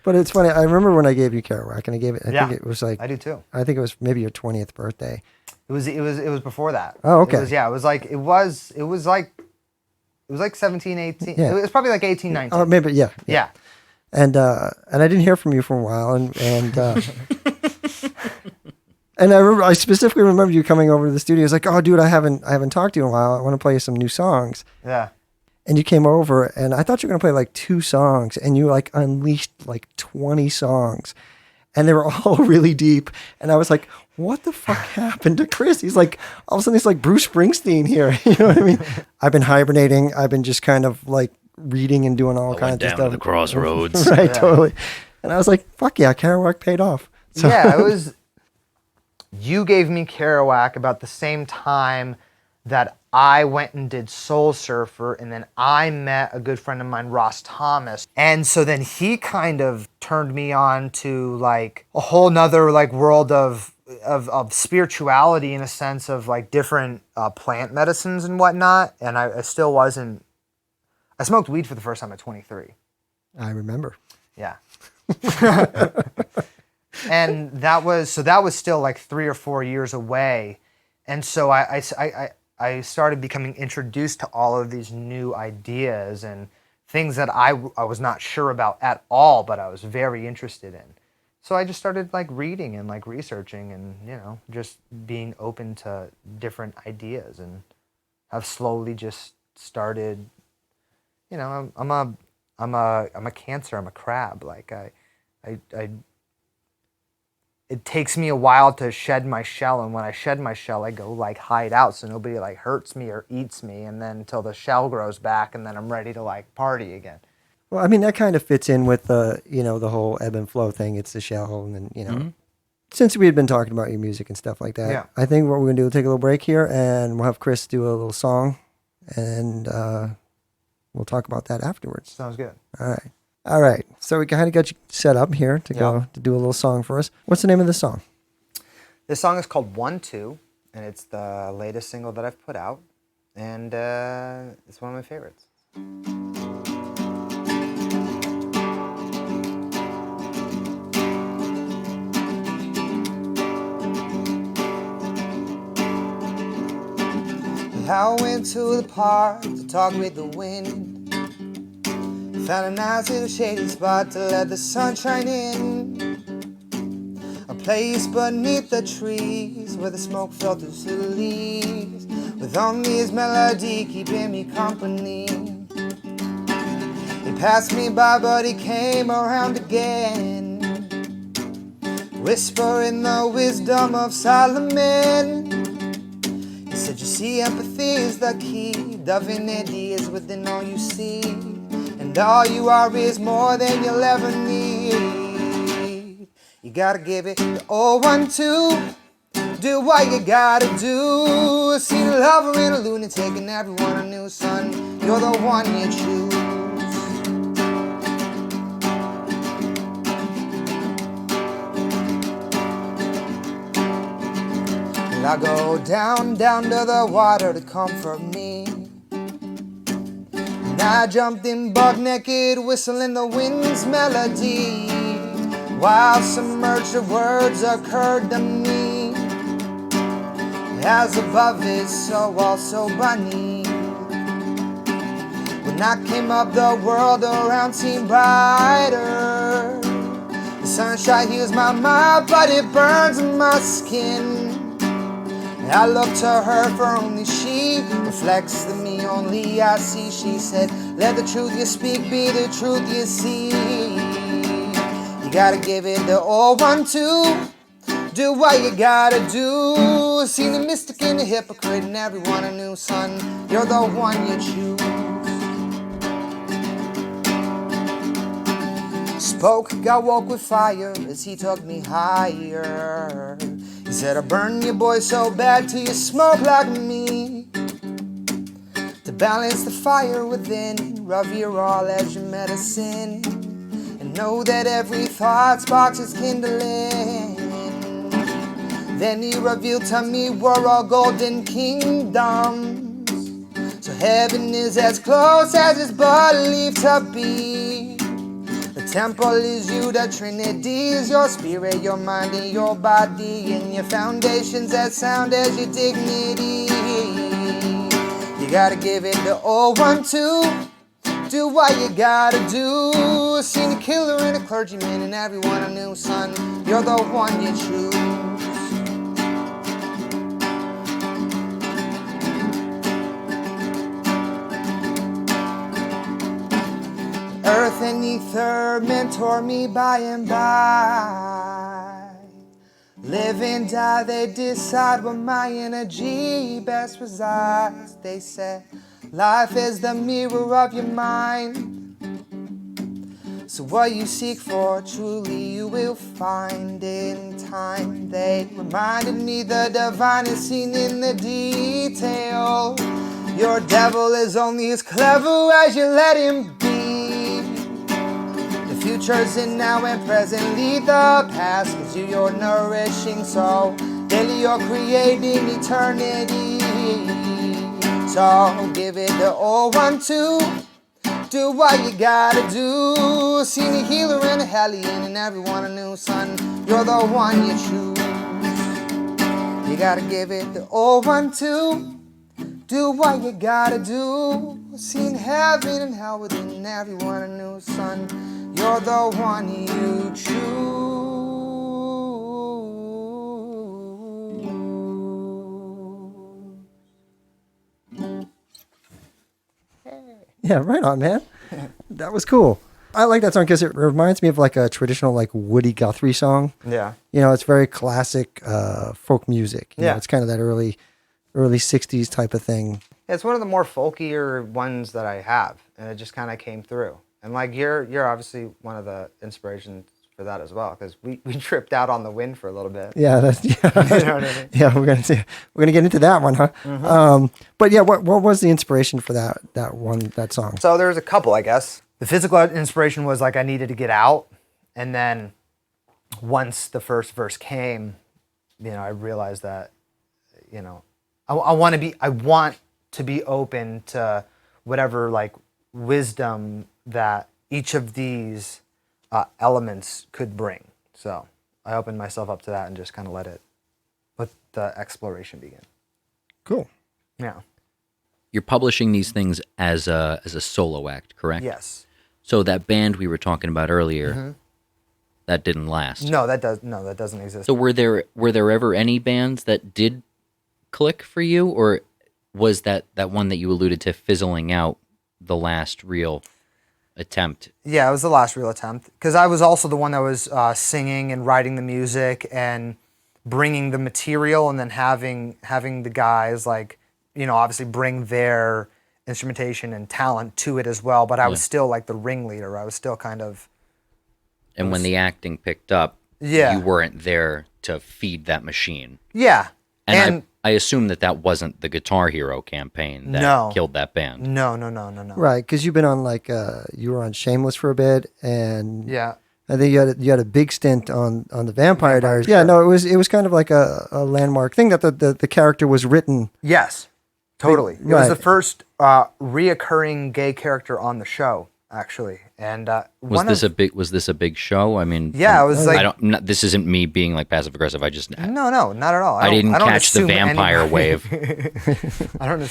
But it's funny. I remember when I gave you Kerouac, and I gave it. I think it was like I do too. I think it was maybe your 20th birthday. It was before that. Oh, okay. It was like 17, 18. Yeah. It was probably like 18, 19. Oh, maybe yeah. Yeah. And I didn't hear from you for a while, and And I specifically remember you coming over to the studio. It's like, oh, dude, I haven't talked to you in a while. I want to play you some new songs. Yeah. And you came over, and I thought you were going to play like 2 songs, and you like unleashed like 20 songs, and they were all really deep. And I was like, what the fuck happened to Chris? He's like, all of a sudden he's like Bruce Springsteen here. You know what I mean? I've been hibernating. I've been just kind of like reading and doing all kinds of stuff. Down to the crossroads. Right, Yeah. totally. And I was like, fuck yeah, Kerouac paid off. So, Yeah, it was. You gave me Kerouac about the same time that I went and did Soul Surfer, and then I met a good friend of mine, Ross Thomas. And so then he kind of turned me on to like a whole nother like world of spirituality, in a sense of like different plant medicines and whatnot. And I still wasn't. I smoked weed for the first time at 23. I remember. Yeah. And that was still like 3 or 4 years away. And so I started becoming introduced to all of these new ideas and things that I was not sure about at all, but I was very interested in. So I just started like reading and like researching and, you know, just being open to different ideas, and have slowly just started, you know, I'm a Cancer, I'm a crab. Like it takes me a while to shed my shell, and when I shed my shell, I go like hide out so nobody like hurts me or eats me, and then until the shell grows back, and then I'm ready to like party again. Well, I mean, that kind of fits in with the, you know, the whole ebb and flow thing. It's the shell, and then, you know, since we had been talking about your music and stuff like that, Yeah. I think what we're going to do is take a little break here, and we'll have Chris do a little song, and we'll talk about that afterwards. Sounds good. All right. So we kind of got you set up here to Yeah. go to do a little song for us. What's the name of the song? This song is called 1-2, and it's the latest single that I've put out, and it's one of my favorites. I went to the park to talk with the wind. Found a nice little shady spot to let the sun shine in. A place beneath the trees where the smoke filters through the leaves, with only his melody keeping me company. He passed me by, but he came around again, whispering the wisdom of Solomon. He said, you see, empathy is the key. Divinity is within all you see, and all you are is more than you'll ever need. You gotta give it the 0-1-2. Do what you gotta do. See a lover and a lunatic, and everyone a new son. You're the one you choose. And I go down, down to the water to comfort me. And I jumped in buck naked, whistling the wind's melody, while submerged the words occurred to me. As above is so also beneath. When I came up, the world around seemed brighter. The sunshine heals my mind, but it burns my skin. I look to her, for only she reflects the me only I see. She said, let the truth you speak be the truth you see. You gotta give it the 0-1-2. Do what you gotta do. See the mystic and the hypocrite, and everyone a new son. You're the one you choose. Spoke, got woke with fire as he took me higher. He said, I burn you boys so bad till you smoke like me. To balance the fire within, rub your all as your medicine, and know that every thought sparks its kindling. Then he revealed to me we're all golden kingdoms, so heaven is as close as it's believed to be. The temple is you, the Trinity is your spirit, your mind, and your body, and your foundation's as sound as your dignity. You gotta give it the 0-1-2. Do what you gotta do. Seen a killer and a clergyman, and everyone a new son. You're the one you choose. Earth and ether mentor me by and by. Live and die, they decide where my energy best resides. They say life is the mirror of your mind. So what you seek for, truly you will find in time. They reminded me the divine is seen in the detail. Your devil is only as clever as you let him be. The future's in now and present, lead the past, gives you your nourishing soul. Daily you're creating eternity. So give it the old 1, 2. Do what you gotta do. Seen a healer and a hellion and everyone a new son. You're the one you choose. You gotta give it the old 1, 2. Do what you gotta do. Seen heaven and hell within everyone a new son. You're the one you choose. Yeah, right on, man. That was cool. I like that song because it reminds me of like a traditional like Woody Guthrie song. Yeah. You know, it's very classic folk music. You know, Yeah. it's kind of that early 60s type of thing. It's one of the more folkier ones that I have, and it just kind of came through. And like you're obviously one of the inspirations for that as well, because we tripped out on the wind for a little bit. Yeah, that's You know what I mean? yeah. We're gonna get into that one, huh? Mm-hmm. But yeah, what was the inspiration for that song? So there was a couple, I guess. The physical inspiration was like I needed to get out, and then once the first verse came, you know, I realized that, you know, I want to be open to whatever like wisdom that each of these elements could bring. So I opened myself up to that and just kind of let the exploration begin. Cool. Yeah. You're publishing these things as a solo act, correct? Yes. So that band we were talking about earlier, that didn't last. No, that doesn't exist. So were there ever any bands that did click for you, or was that one that you alluded to fizzling out the last real attempt? Yeah, it was the last real attempt, because I was also the one that was singing and writing the music and bringing the material, and then having the guys, like, you know, obviously bring their instrumentation and talent to it as well. But I was still like the ringleader. I was still kind of. And when the acting picked up, Yeah. you weren't there to feed that machine. Yeah. And I assume that wasn't the Guitar Hero campaign that killed that band. No. Right, because you've been on like you were on Shameless for a bit, and Yeah. I think you had a big stint on the Vampire Diaries. sure. Yeah, no, it was kind of like a landmark thing that the character was written. Yes. Totally. It was Right. the first reoccurring gay character on the show, actually. And Was this a big show? I mean, Yeah, it was like. I don't. This isn't me being like passive aggressive. I just No, not at all. I didn't don't catch the assume vampire anybody- wave. I don't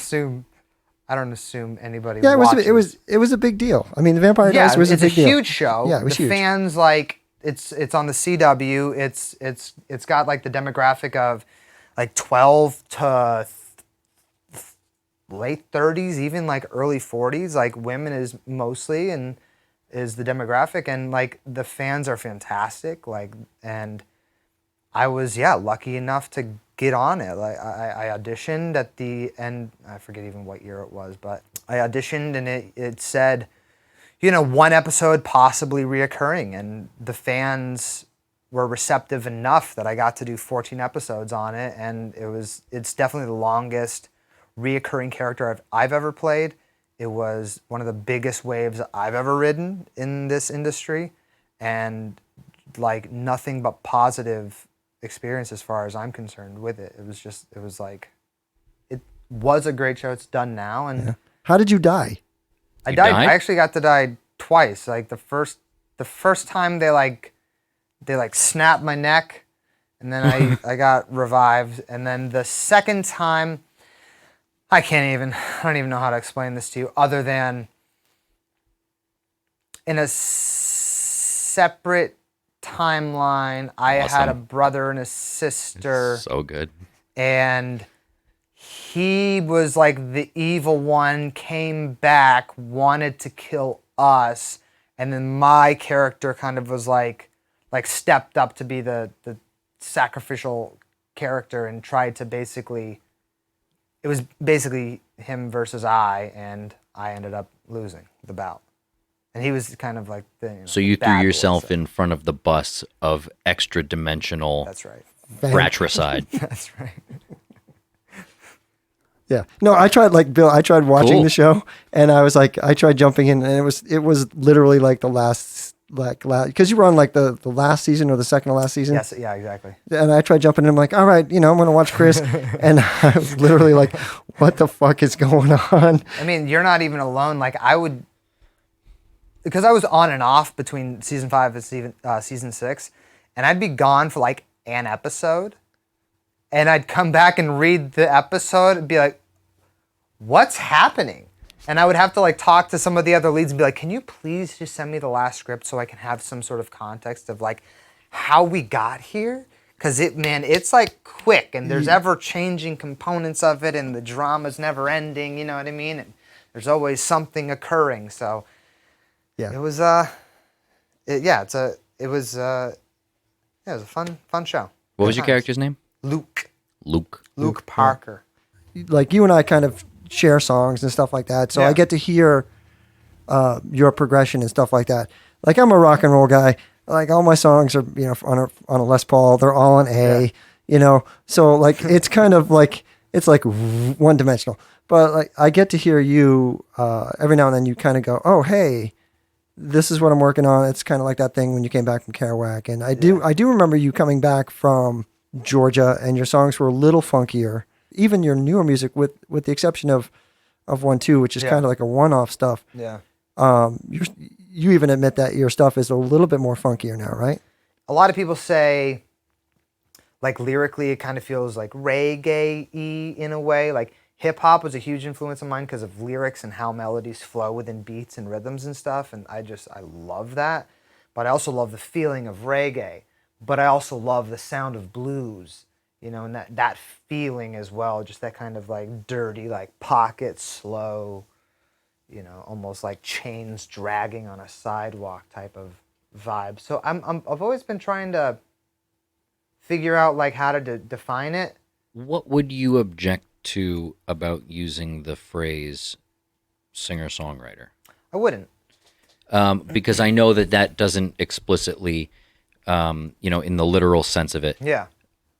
assume anybody. Yeah, watches. it was a big deal. I mean, the Vampire Diaries was a it's big deal. huge show. Yeah, it was the huge. fans, like, it's on the CW. It's got like the demographic of like 12 to late 30s, even like early 40s. Like, women is mostly and is the demographic, and like the fans are fantastic. Like, and I was lucky enough to get on it. Like, I auditioned at the end. I forget even what year it was, but I auditioned, and it said, you know, one episode possibly reoccurring, and the fans were receptive enough that I got to do 14 episodes on it, and it's definitely the longest reoccurring character I've ever played. It was one of the biggest waves I've ever ridden in this industry, and like nothing but positive experience as far as I'm concerned with it. It was a great show. It's done now, and How did you die? I died? I actually got to die twice. Like the first time they snapped my neck, and then I got revived, and then the second time I don't even know how to explain this to you, other than in a separate timeline, I had a brother and a sister, So good. and he was like the evil one, came back, wanted to kill us, and then my character kind of was like stepped up to be the sacrificial character and tried to basically. It was basically him versus and I ended up losing the bout. And he was kind of like the So you threw yourself in front of the bus of extra-dimensional That's right. fratricide. That's right. Yeah. No, I tried, like Bill, I tried watching Cool. the show, and I was like, I tried jumping in, and it was literally like the last, because you were on like the last season or the second to last season. Yes, yeah, exactly. And I tried jumping in. I'm like, all right, I'm going to watch Chris. And I was literally like, what the fuck is going on? I mean, you're not even alone. Like because I was on and off between season 5 and season 6, and I'd be gone for like an episode, and I'd come back and read the episode and be like, what's happening? And I would have to like talk to some of the other leads and be like, can you please just send me the last script so I can have some sort of context of like how we got here? Because it's like quick, and there's ever changing components of it, and the drama's never ending, you know what I mean? And there's always something occurring. So Yeah. it was a fun show. What was your Good times. character's name? Luke Parker. Like you and I kind of share songs and stuff like that. So Yeah. I get to hear your progression and stuff like that. Like I'm a rock and roll guy. Like all my songs are, on a Les Paul. They're all on A, So like it's kind of like it's like one dimensional. But like I get to hear you every now and then. You kind of go, oh hey, this is what I'm working on. It's kind of like that thing when you came back from Kerouac. And I do remember you coming back from Georgia, and your songs were a little funkier. Even your newer music, with the exception of 1-2, which is kind of like a one-off stuff. Yeah. You even admit that your stuff is a little bit more funkier now, right? A lot of people say, like lyrically, it kind of feels like reggae-y in a way. Like hip hop was a huge influence of mine because of lyrics and how melodies flow within beats and rhythms and stuff. And I love that. But I also love the feeling of reggae. But I also love the sound of blues, and that feeling as well. Just that kind of like dirty, like pocket, slow, almost like chains dragging on a sidewalk type of vibe. So I've always been trying to figure out like how to define it. What would you object to about using the phrase singer-songwriter? I wouldn't. Because I know that doesn't explicitly, in the literal sense of it,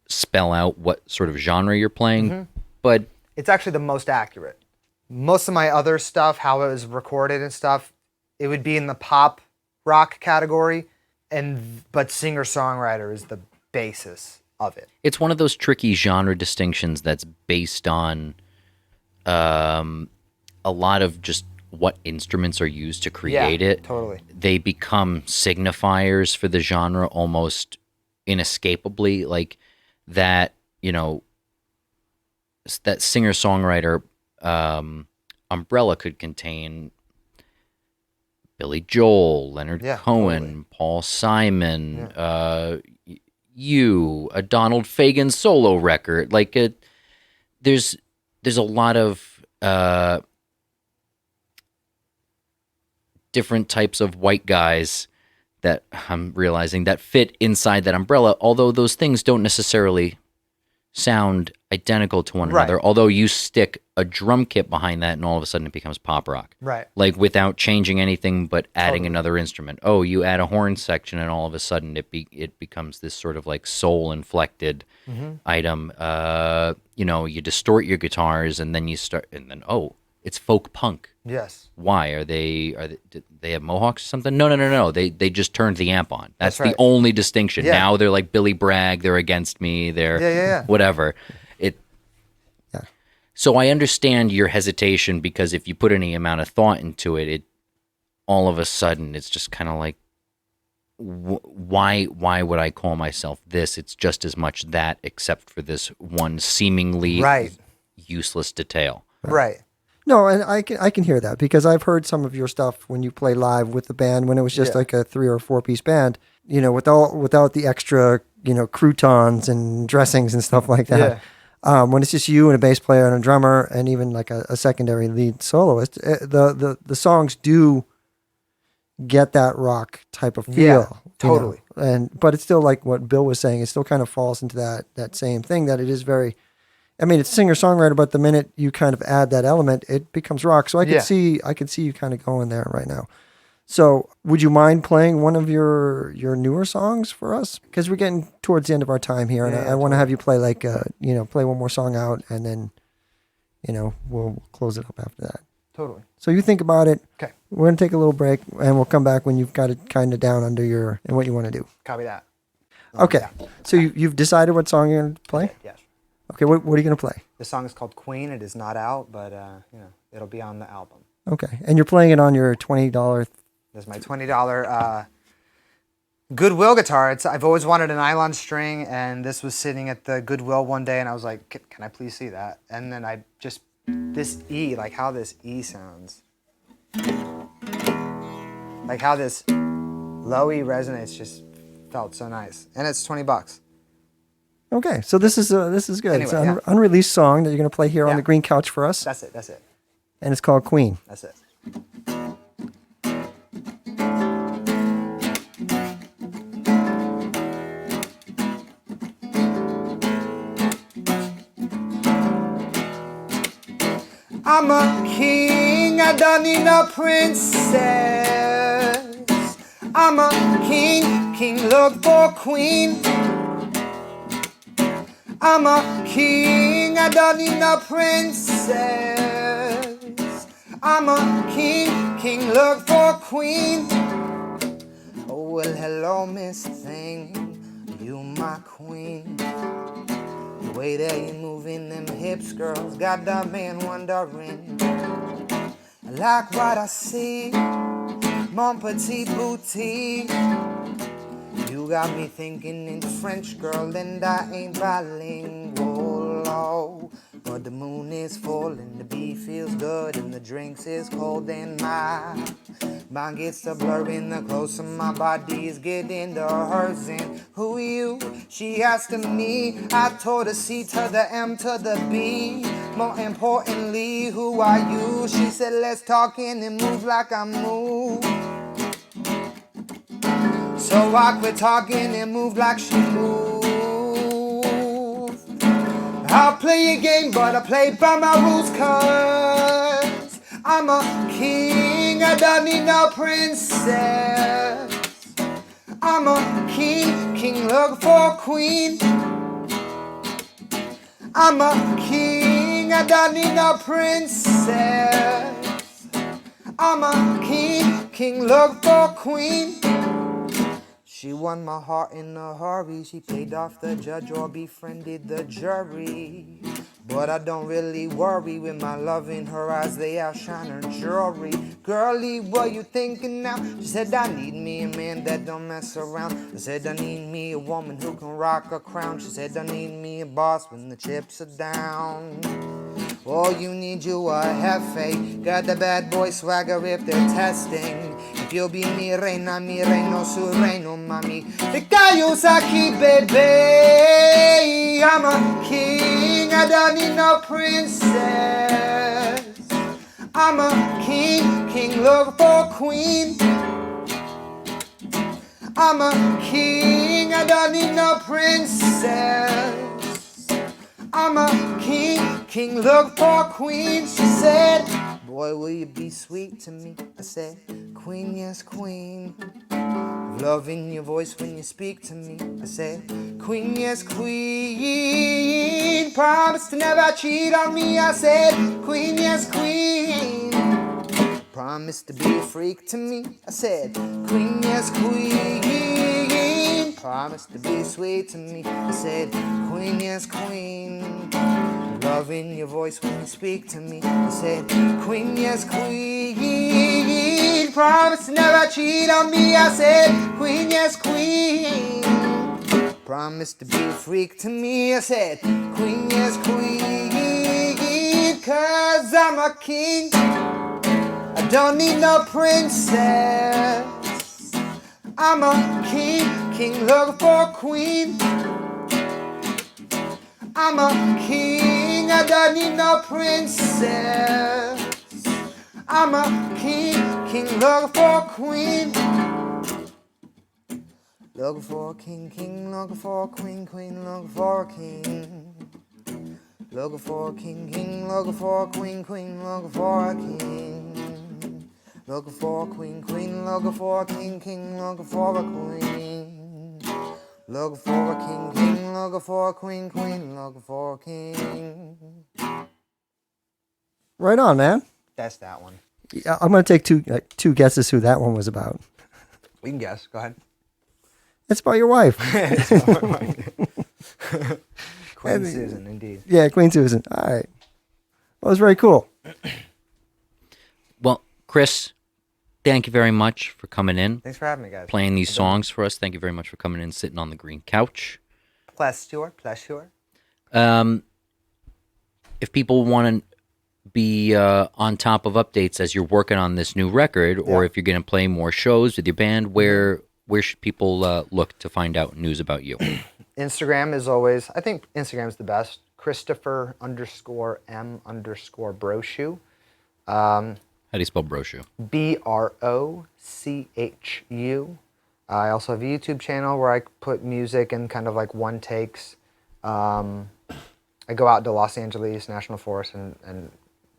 spell out what sort of genre you're playing, but it's actually the most accurate. Most of my other stuff, how it was recorded and stuff, it would be in the pop rock category, but singer-songwriter is the basis of it. It's one of those tricky genre distinctions that's based on a lot of just what instruments are used to create it. Totally. They become signifiers for the genre almost inescapably, like that, that singer-songwriter umbrella could contain Billy Joel, Leonard Cohen, totally. Paul Simon, a Donald Fagen solo record. Like there's a lot of different types of white guys that I'm realizing that fit inside that umbrella, although those things don't necessarily sound identical to one another, although you stick a drum kit behind that and all of a sudden it becomes pop rock. Right. Like without changing anything but adding another instrument. Oh, you add a horn section and all of a sudden it becomes this sort of like soul inflected item. You distort your guitars and then it's folk punk. Yes. Why? Did they have mohawks or something? No. They just turned the amp on. That's right. the only distinction. Yeah. Now they're like Billy Bragg, they're against me, they're whatever. So I understand your hesitation, because if you put any amount of thought into it, all of a sudden it's just kind of like, why would I call myself this? It's just as much that, except for this one seemingly useless detail. Right. No, and I can hear that, because I've heard some of your stuff when you play live with the band, when it was just like a 3 or 4 piece band, without the extra, croutons and dressings and stuff like that. Yeah. When it's just you and a bass player and a drummer and even like a secondary lead soloist, the songs do get that rock type of feel. Yeah, you know? totally. But it's still like what Bill was saying. It still kind of falls into that same thing that it is very. I mean, it's singer-songwriter, but the minute you kind of add that element, it becomes rock. So I could see you kind of going there right now. So would you mind playing one of your newer songs for us? Because we're getting towards the end of our time here, and I want to have you play like play one more song out, and then we'll close it up after that. Totally. So you think about it. Okay. We're gonna take a little break, and we'll come back when you've got it kind of down under and what you want to do. Copy that. Okay. Yeah. So you've decided what song you're gonna play? Okay, yes. Okay. What are you gonna play? The song is called Queen. It is not out, but it'll be on the album. Okay. And you're playing it on your $20. This is my $20 Goodwill guitar. I've always wanted a nylon string, and this was sitting at the Goodwill one day, and I was like, can I please see that? And then this E, like how this E sounds. Like how this low E resonates just felt so nice. And it's $20. Okay. So this is good. Anyway, it's an unreleased song that you're gonna play here on the green couch for us. That's it. And it's called Queen. That's it. I'm a king, I don't need a princess. I'm a king look for queen. I'm a king, I don't need no princess. I'm a king look for queen. Oh, well, hello, Miss Thing, you my queen. The way that you moving them hips, girls, got the man wondering. I like what I see, mon petit boutique. You got me thinking in French, girl, and I ain't bilingual, oh. But the moon is full and the beat feels good and the drinks is cold and my mind gets to blurring the closer my body is getting to hers. And who you? She asked me. I told her C to the M to the B. More importantly, who are you? She said let's talk and move like I move. So I quit talking and moved like she moved. I'll play a game, but I play by my rules, cause I'm a king, I don't need no princess. I'm a king look for queen. I'm a king, I don't need no princess. I'm a king look for queen. She won my heart in a hurry. She paid off the judge or befriended the jury. But I don't really worry with my love in her eyes. They outshine her jewelry. Girlie, what you thinking now? She said I need me a man that don't mess around. I said I need me a woman who can rock a crown. She said I need me a boss when the chips are down. Oh, you need you a jefe. Got the bad boy swagger if they're testing. If you'll be mi reino, su reino, mami. Te callos aquí, baby. I'm a king, I don't need no princess. I'm a king look for queen. I'm a king, I don't need no princess. I'm a king look for queen. She said, boy, will you be sweet to me? I said, queen, yes, queen. Love in your voice when you speak to me. I said, queen, yes, queen. Promise to never cheat on me. I said, queen, yes, queen. Promise to be a freak to me. I said, queen, yes, queen. Promise to be sweet to me. I said, queen, yes, queen. Love in your voice when you speak to me. I said, queen, yes, queen. Promise to never cheat on me. I said, queen, yes, queen. Promise to be a freak to me. I said, queen, yes, queen. Cause I'm a king, I don't need no princess. I'm a king look for queen. I'm a king, I don't need no princess. I'm a king looking for a queen. Looking for a king looking for a queen looking for a king. Looking for a king looking for a queen looking for a king. Looking for a queen looking for a king looking for a queen. Looking for a king looking for a queen looking for a king. Right on, man. That's that one. Yeah, I'm going to take two guesses who that one was about. We can guess. Go ahead. It's about your wife. Queen Susan, indeed. Yeah, Queen Susan. All right. Well, it was very cool. Well, Chris, thank you very much for coming in. Thanks for having me, guys. Playing these songs for us. Thank you very much for coming in, sitting on the green couch. Pleasure. If people want to be on top of updates as you're working on this new record, or if you're going to play more shows with your band, where should people look to find out news about you? Instagram is always, I think Instagram is the best. Christopher_M_Brochhu. How do you spell Brochhu? BROCHU. I also have a YouTube channel where I put music in kind of like one takes. I go out to Los Angeles National Forest and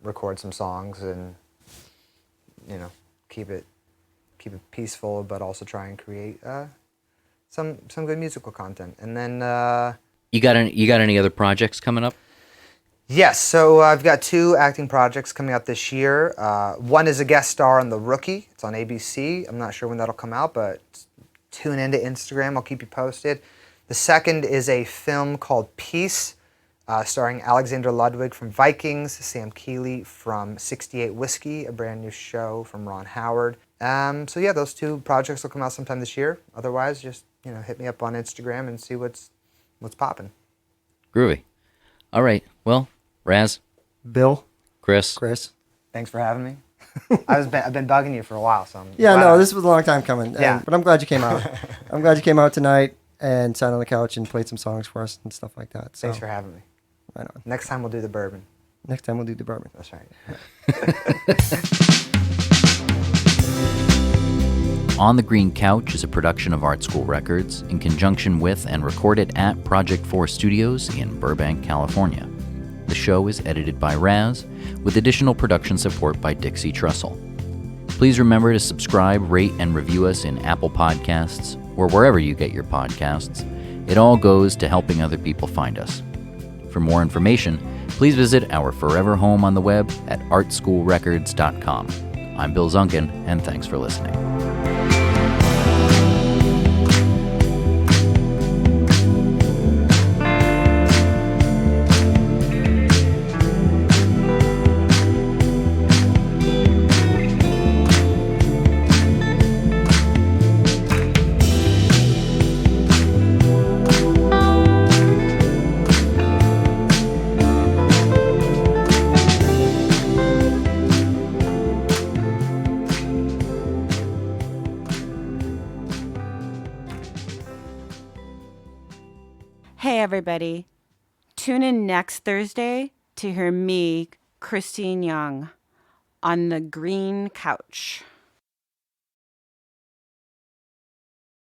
record some songs and, you know, keep it peaceful, but also try and create some good musical content. And then you got any other projects coming up? yes, so I've got 2 acting projects coming out this year. One is a guest star on The Rookie. It's on ABC. I'm not sure when that'll come out, but tune into Instagram. I'll keep you posted. The second is a film called Peace, starring Alexander Ludwig from Vikings, Sam Keeley from 68 Whiskey, a brand new show from Ron Howard. So yeah, those 2 projects will come out sometime this year. Otherwise, just hit me up on Instagram and see what's popping. Groovy. All right. Well, Raz, Bill, Chris. Thanks for having me. I've been bugging you for a while, so this was a long time coming. Yeah. But I'm glad you came out. I'm glad you came out tonight and sat on the couch and played some songs for us and stuff like that. So, thanks for having me. Right on. Next time we'll do the bourbon. Next time we'll do the bourbon. That's right. On the Green Couch is a production of ArtSchool Records in conjunction with and recorded at Project 4 Studios in Burbank, California. The show is edited by Raz, with additional production support by Dixie Trussell. Please remember to subscribe, rate, and review us in Apple Podcasts or wherever you get your podcasts. It all goes to helping other people find us. For more information, please visit our forever home on the web at artschoolrecords.com. I'm Bill Zunkin, and thanks for listening. Hey, everybody. Tune in next Thursday to hear me, Christine Young, on the Green Couch.